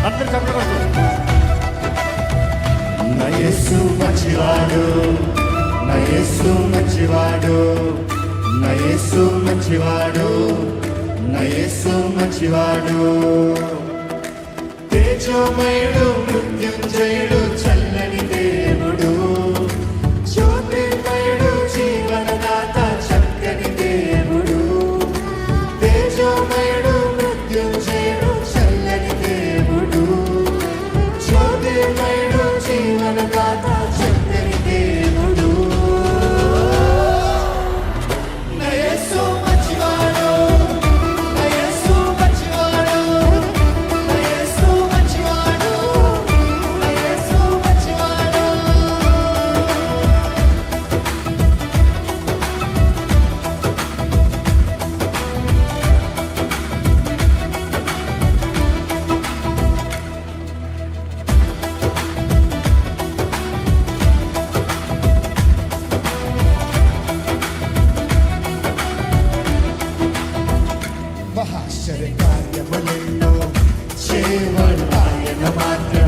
అందరు చెప్పకూడదు. నా యేసు మంచివాడు, నా యేసు మంచివాడు, నా యేసు మంచివాడు, నా యేసు మంచివాడు. తేజోమయుడు, మృత్యుంజయుడు, చల్లని దేవుడు, జ్యోతిర్మయుడు, జీవనదాత, చక్కని దేవుడు. తేజోమయుడు, మృత్యుంజయుడు, చల్లని దేవుడు, జ్యోతిర్మయుడు, జీవనదాత, చక్కని దేవుడు. నా యేసు మంచివాడు, నా యేసు మంచివాడు, నా యేసు మంచివాడు, నా యేసు మంచివాడు. మహాశ్చర్య కార్యములెన్నో చేయువాడు ఆయన మాత్రమే.